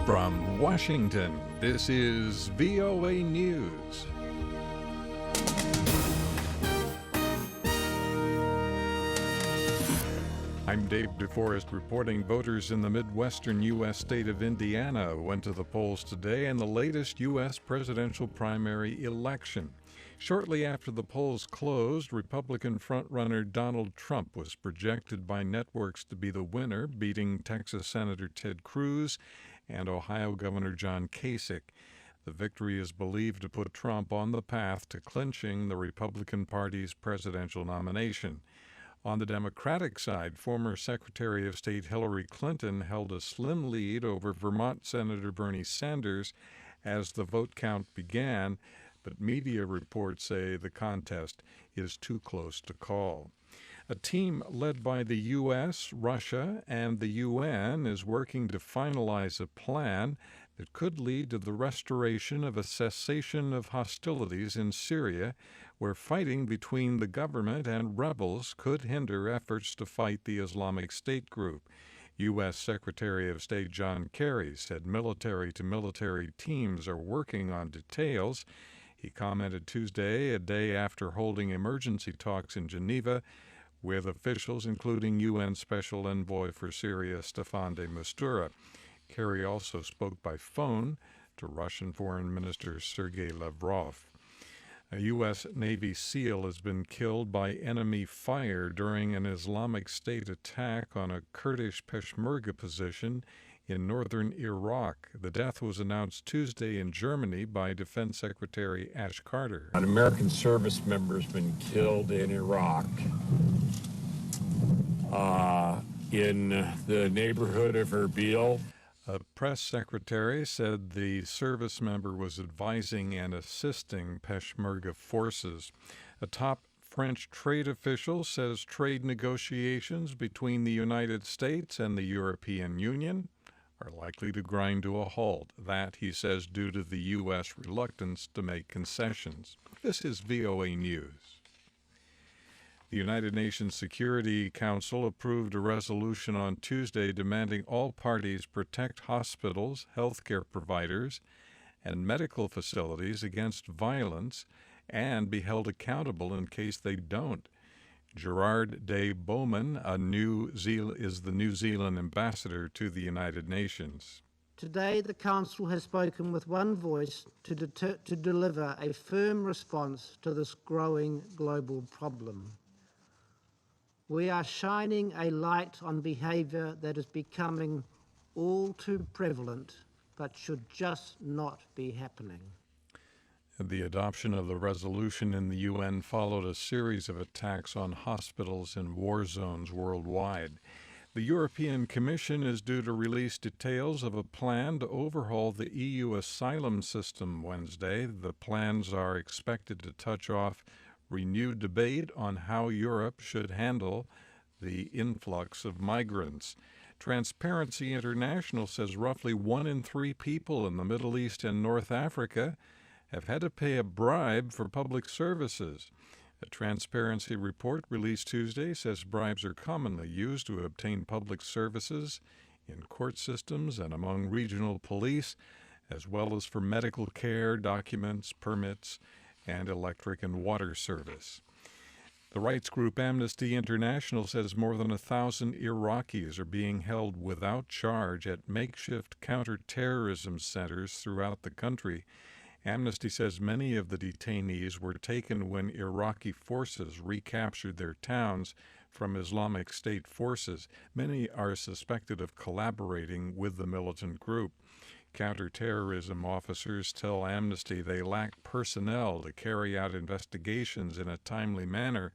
From Washington, this is VOA News. I'm David DeForest reporting. Voters in the Midwestern U.S. state of Indiana went to the polls today in the latest U.S. presidential primary election. Shortly after the polls closed, Republican frontrunner Donald Trump was projected by networks to be the winner, beating Texas Senator Ted Cruz and Ohio Governor John Kasich. The victory is believed to put Trump on the path to clinching the Republican Party's presidential nomination. On the Democratic side, former Secretary of State Hillary Clinton held a slim lead over Vermont Senator Bernie Sanders as the vote count began, but media reports say the contest is too close to call. A team led by the U.S., Russia, and the UN is working to finalize a plan that could lead to the restoration of a cessation of hostilities in Syria, where fighting between the government and rebels could hinder efforts to fight the Islamic State group. U.S. Secretary of State John Kerry said military-to-military teams are working on details. He commented Tuesday, a day after holding emergency talks in Geneva with officials including UN Special Envoy for Syria Staffan de Mistura. Kerry also spoke by phone to Russian Foreign Minister Sergei Lavrov. A U.S. Navy SEAL has been killed by enemy fire during an Islamic State attack on a Kurdish Peshmerga position in northern Iraq. The death was announced Tuesday in Germany by Defense Secretary Ash Carter. An American service member has been killed in Iraq in the neighborhood of Erbil. A press secretary said the service member was advising and assisting Peshmerga forces. A top French trade official says trade negotiations between the United States and the European Union are likely to grind to a halt. That, he says, due to the U.S. reluctance to make concessions. This is VOA News. The United Nations Security Council approved a resolution on Tuesday demanding all parties protect hospitals, healthcare providers, and medical facilities against violence and be held accountable in case they don't. Gerard de Bowman is the New Zealand ambassador to the United Nations. Today, the Council has spoken with one voice to deliver a firm response to this growing global problem. We are shining a light on behaviour that is becoming all too prevalent, but should just not be happening. The adoption of the resolution in the UN followed a series of attacks on hospitals in war zones worldwide. The European Commission is due to release details of a plan to overhaul the EU asylum system Wednesday. The plans are expected to touch off renewed debate on how Europe should handle the influx of migrants. Transparency International says roughly 1 in 3 people in the Middle East and North Africa have had to pay a bribe for public services. A transparency report released Tuesday says bribes are commonly used to obtain public services in court systems and among regional police, as well as for medical care, documents, permits, and electric and water service. The rights group Amnesty International says more than 1,000 Iraqis are being held without charge at makeshift counterterrorism centers throughout the country. Amnesty says many of the detainees were taken when Iraqi forces recaptured their towns from Islamic State forces. Many are suspected of collaborating with the militant group. Counterterrorism officers tell Amnesty they lack personnel to carry out investigations in a timely manner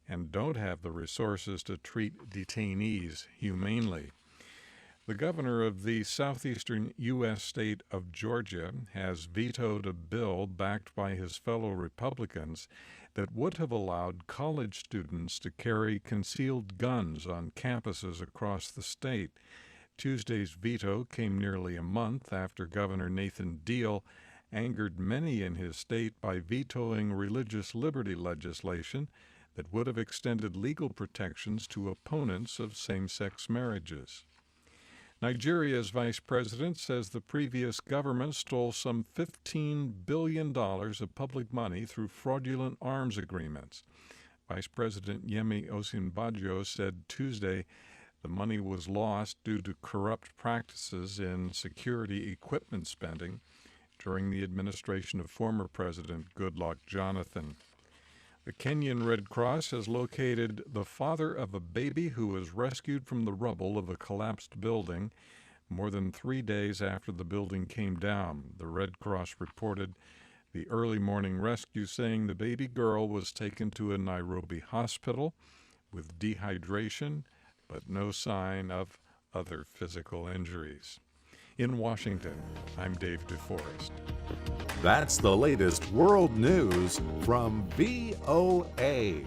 and don't have the resources to treat detainees humanely. The governor of the southeastern U.S. state of Georgia has vetoed a bill backed by his fellow Republicans that would have allowed college students to carry concealed guns on campuses across the state. Tuesday's veto came nearly a month after Governor Nathan Deal angered many in his state by vetoing religious liberty legislation that would have extended legal protections to opponents of same-sex marriages. Nigeria's vice president says the previous government stole some $15 billion of public money through fraudulent arms agreements. Vice President Yemi Osinbajo said Tuesday the money was lost due to corrupt practices in security equipment spending during the administration of former President Goodluck Jonathan. The Kenyan Red Cross has located the father of a baby who was rescued from the rubble of a collapsed building more than 3 days after the building came down. The Red Cross reported the early morning rescue, saying the baby girl was taken to a Nairobi hospital with dehydration, but no sign of other physical injuries. In Washington, I'm Dave DeForest. That's the latest world news from VOA.